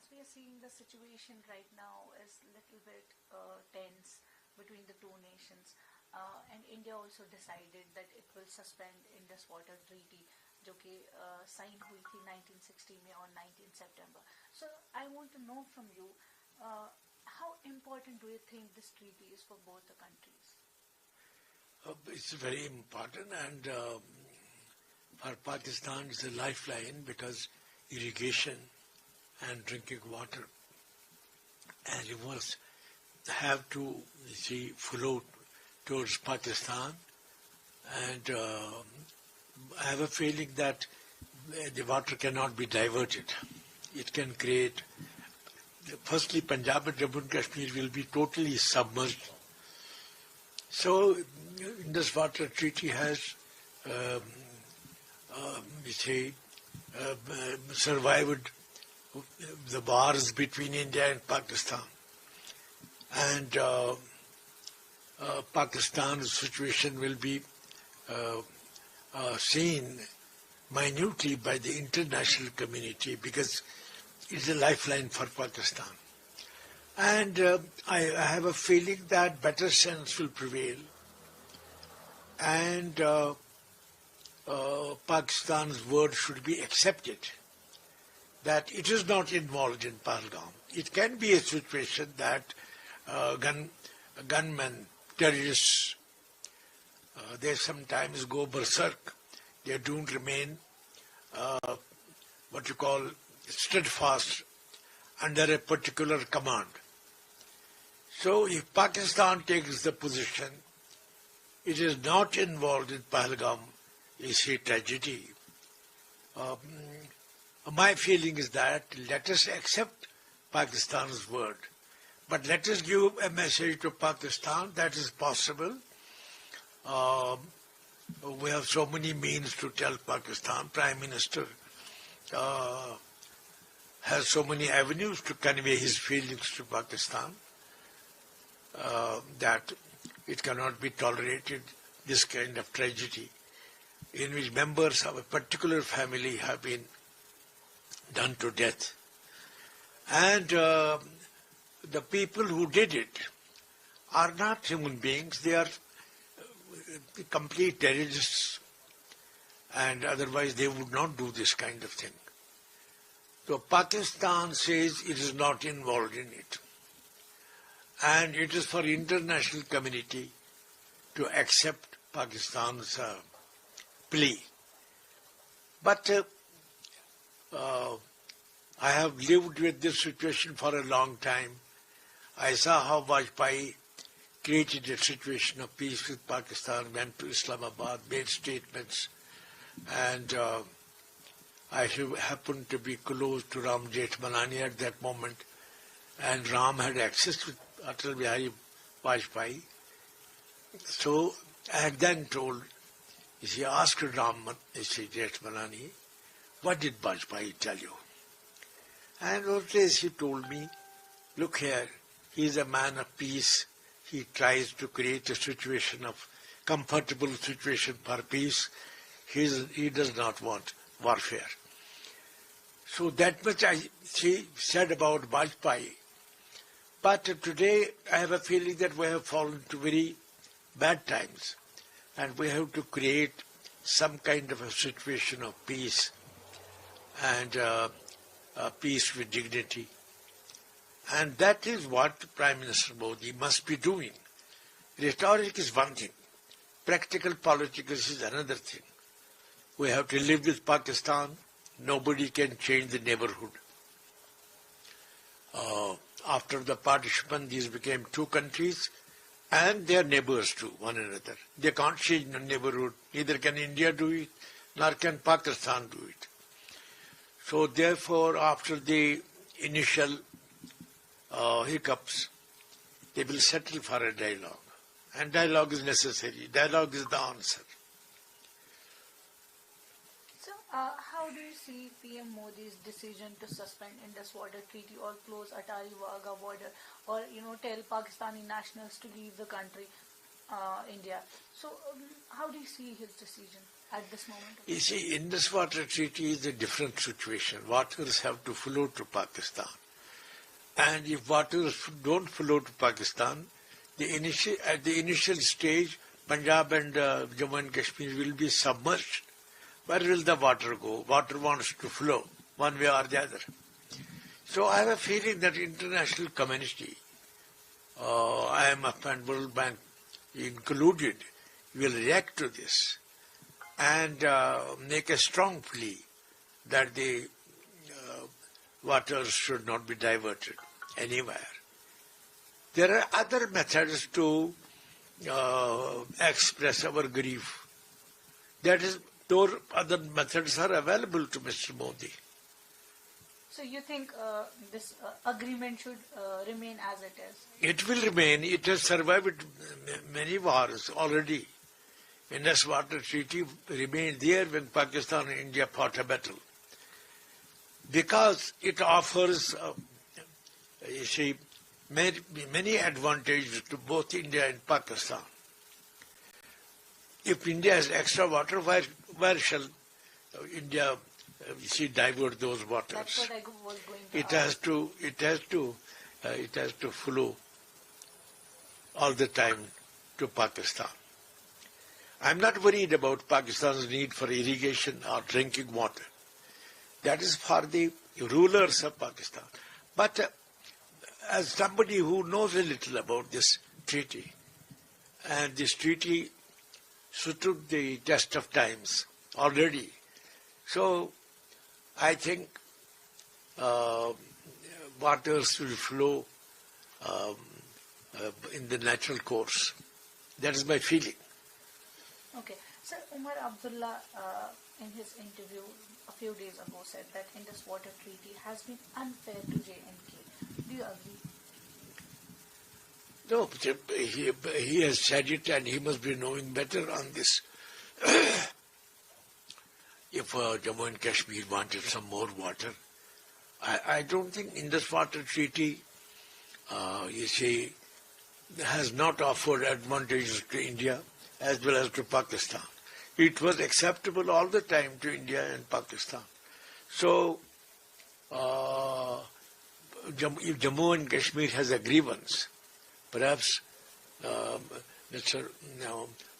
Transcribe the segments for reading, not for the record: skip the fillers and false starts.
as we are seeing, the situation right now is a little bit tense between the two nations. And India also decided that it will suspend Indus Water Treaty, जो कि sign हुई थी 1960 में on 19 September. So I want to know from you, how important do you think this treaty is for both the countries? It's very important, and for Pakistan it's a lifeline, because irrigation and drinking water and rivers have to flow towards Pakistan, and I have a feeling that the water cannot be diverted. It can create, firstly, Punjab and Jammu Kashmir will be totally submerged. So Indus Water Treaty has survived the wars between India and Pakistan, and Pakistan's situation will be seen minutely by the international community, because it's a lifeline for Pakistan. And I have a feeling that better sense will prevail, and Pakistan's word should be accepted, that it is not involved in Pahalgam. It can be a situation that gunmen, terrorists, they sometimes go berserk. They don't remain steadfast under a particular command. So if Pakistan takes the position, it is not involved in Pahalgam, is a tragedy. My feeling is that let us accept Pakistan's word, but let us give a message to Pakistan that is possible. We have so many means to tell Pakistan. Prime Minister has so many avenues to convey his feelings to Pakistan, that it cannot be tolerated, this kind of tragedy, in which members of a particular family have been done to death. And the people who did it are not human beings, they are complete terrorists, and otherwise they would not do this kind of thing. So Pakistan says it is not involved in it, and it is for international community to accept Pakistan's plea. But I have lived with this situation for a long time. I saw how Vajpayee created a situation of peace with Pakistan, went to Islamabad, made statements, and I happened to be close to Ram Jethmalani at that moment, and Ram had access to Atal Bihari Vajpayee. So I had then told, he asked Ram Jethmalani, what did Vajpayee tell you? And those days he told me, look here, he is a man of peace. He tries to create a situation of comfortable situation for peace. He does not want warfare. So that much I said about Vajpayee. But today I have a feeling that we have fallen to very bad times, and we have to create some kind of a situation of peace, and peace with dignity. And that is what Prime Minister Modi must be doing. Rhetoric is one thing. Practical politics is another thing. We have to live with Pakistan. Nobody can change the neighborhood. After the partition, these became two countries, and they are neighbors to one another. They can't change the neighborhood. Neither can India do it, nor can Pakistan do it. So therefore, after the initial hiccups, they will settle for a dialogue. And dialogue is necessary. Dialogue is the answer. So, how do you see PM Modi's decision to suspend Indus Water Treaty or close Atari-Wagah border, or tell Pakistani nationals to leave the country, India? So, how do you see his decision at this moment? You see, Indus Water Treaty is a different situation. Waters have to flow to Pakistan. And if waters don't flow to Pakistan, at the initial stage, Punjab and Jammu and Kashmir will be submerged. Where will the water go? Water wants to flow one way or the other. So I have a feeling that international community, IMF and World Bank included, will react to this and make a strong plea that the waters should not be diverted anywhere. There are other methods to express our grief. That is, those other methods are available to Mr. Modi. So you think this agreement should remain as it is? It will remain. It has survived many wars already. Indus Water Treaty remained there when Pakistan and India fought a battle. Because it offers, many advantages to both India and Pakistan. If India has extra water, where shall India divert those waters? That's what I was going to ask. It has to flow all the time to Pakistan. I'm not worried about Pakistan's need for irrigation or drinking water. That is for the rulers of Pakistan. But as somebody who knows a little about this treaty, and this treaty stood the test of times already, so I think waters will flow in the natural course. That is my feeling. Okay. Sir, Omar Abdullah, in his interview a few days ago, said that Indus Water Treaty has been unfair to J&K. Do you agree? No, he has said it and he must be knowing better on this. If Jammu and Kashmir wanted some more water, I don't think Indus Water Treaty, has not offered advantages to India as well as to Pakistan. It was acceptable all the time to India and Pakistan. So, if Jammu and Kashmir has a grievance, perhaps Mr.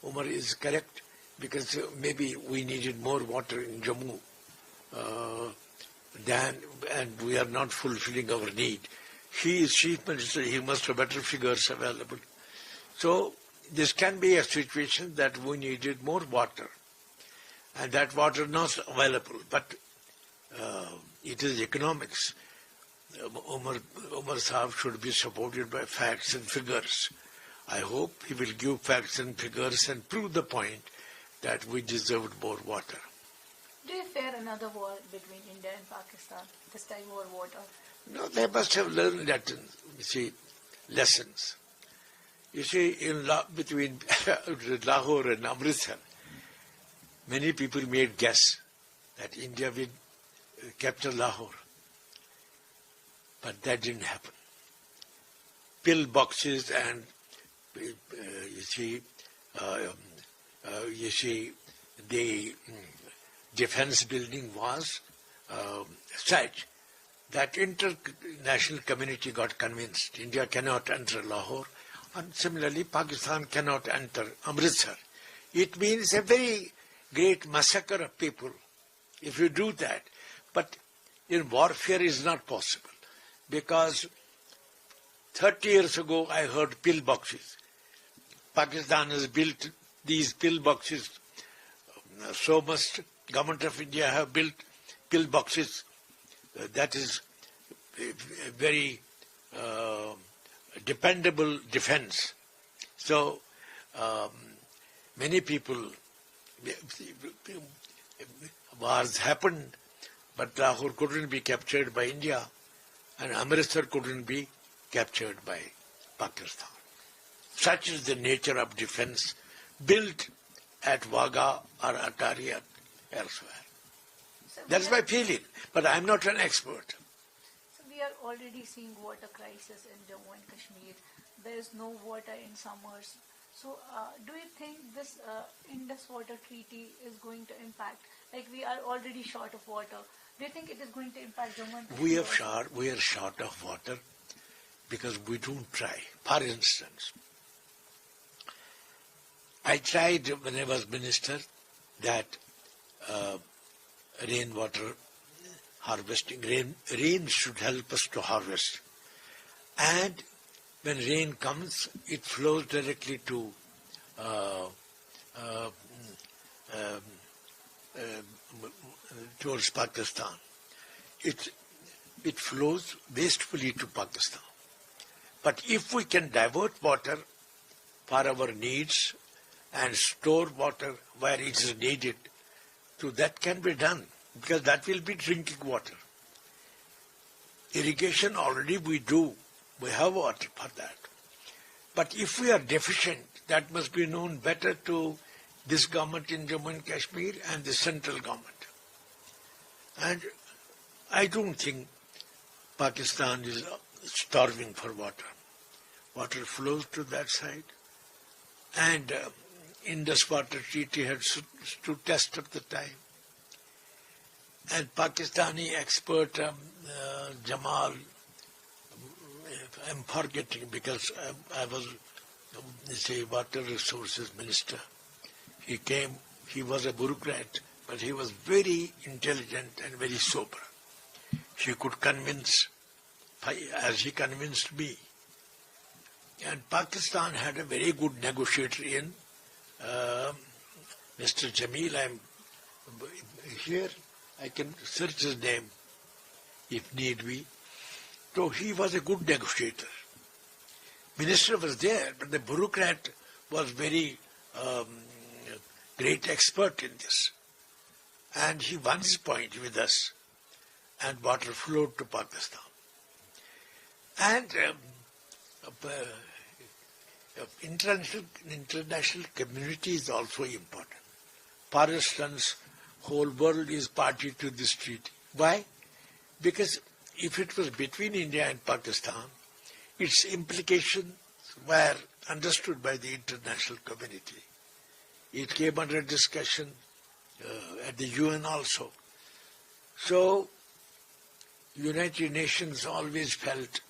Umar is correct, because maybe we needed more water in Jammu and we are not fulfilling our need. He is Chief Minister, he must have better figures available. So this can be a situation that we needed more water, and that water not available, but it is economics. Omar Saab should be supported by facts and figures. I hope he will give facts and figures and prove the point that we deserved more water. Do you fear another war between India and Pakistan, this time over water? No, they must have learned lessons. You see, between Lahore and Amritsar, many people made guess that India will capture Lahore. But that didn't happen. Pill boxes and, the defense building was such that international community got convinced India cannot enter Lahore, and similarly Pakistan cannot enter Amritsar. It means a very great massacre of people if you do that. But in warfare is not possible, because 30 years ago I heard pill boxes. Pakistan has built these pill boxes. So must government of India have built pill boxes. That is a very dependable defense. So many people, wars happened, but Lahore couldn't be captured by India, and Amritsar couldn't be captured by Pakistan. Such is the nature of defense built at Wagah or Atari or elsewhere. So That's my feeling, but I'm not an expert. So we are already seeing water crisis in Jammu and Kashmir. There is no water in summers. So do you think this Indus Water Treaty is going to impact, like we are already short of water, do you think it is going to impact Jammu and Kashmir? We are short of water. because we don't try. For instance, I tried when I was minister that rainwater harvesting, rain should help us to harvest. And when rain comes, it flows directly to towards Pakistan. It flows wastefully to Pakistan. But if we can divert water for our needs and store water where it is needed, so that can be done, because that will be drinking water. Irrigation already we do. We have water for that. But if we are deficient, that must be known better to this government in Jammu and Kashmir and the central government. And I don't think Pakistan is starving for water. Water flows to that side. And Indus Water Treaty had stood test of the time. And Pakistani expert Jamal, I'm forgetting because I was, say, water resources minister. He came, he was a bureaucrat, but he was very intelligent and very sober. He could convince, as he convinced me. And Pakistan had a very good negotiator in Mr. Jamil. I'm here. I can search his name if need be. So he was a good negotiator. Minister was there, but the bureaucrat was very great expert in this. And he won his point with us, and water flowed to Pakistan. And international community is also important. For instance, whole world is party to this treaty. Why? Because if it was between India and Pakistan, its implications were understood by the international community. It came under discussion at the UN also. So, United Nations always felt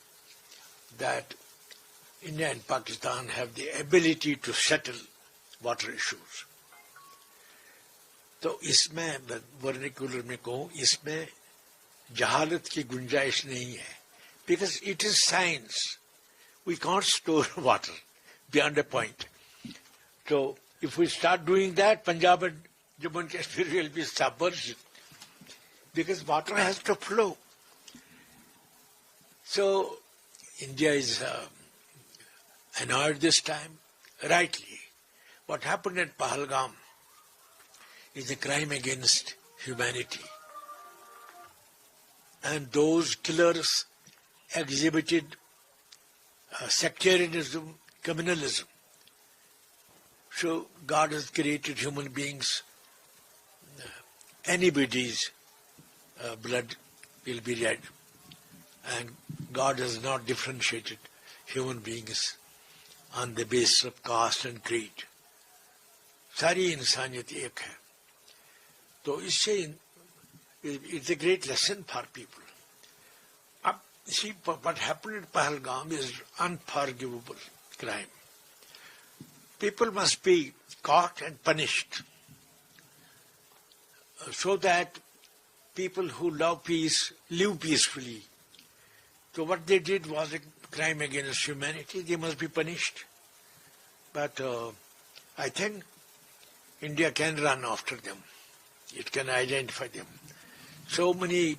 that India and Pakistan have the ability to settle water issues. तो इसमें vernacular में कहूँ इसमें जहालत की गुंजाइश नहीं है, because it is science. We can't store water beyond a point. So if we start doing that, Punjab and Jammu and Kashmir will be submerged, because water has to flow. So India is annoyed this time, rightly. What happened at Pahalgam is a crime against humanity. And those killers exhibited sectarianism, communalism. So God has created human beings. Anybody's blood will be red. And God has not differentiated human beings on the basis of caste and creed. सारी इंसानियत एक है. तो इससे it's a great lesson for people. See, what happened in Pahalgam is unforgivable crime. People must be caught and punished so that people who love peace live peacefully. So what they did was a crime against humanity. They must be punished. But I think India can run after them. It can identify them. So many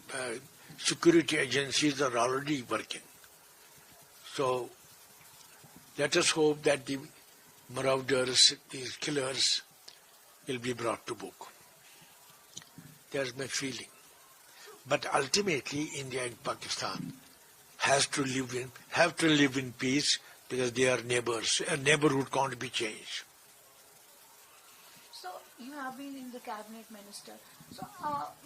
security agencies are already working. So let us hope that the marauders, these killers, will be brought to book. That's my feeling. But ultimately, India and Pakistan have to live in peace, because they are neighbors. A neighborhood can't be changed. So you have been in the cabinet minister. So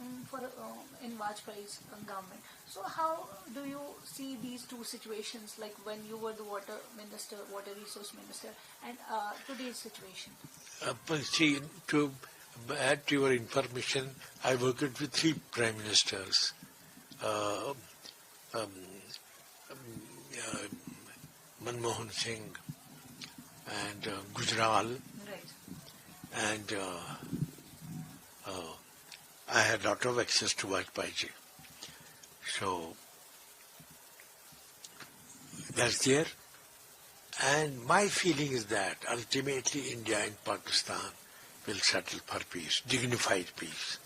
in Vajpayee's government. So how do you see these two situations, like when you were the water minister, water resource minister, and today's situation? See, to add to your information, I worked with 3 prime ministers. Manmohan Singh, and Gujral, Right. and I had a lot of access to Vajpayee ji. So that's there. And my feeling is that ultimately India and Pakistan will settle for peace, dignified peace.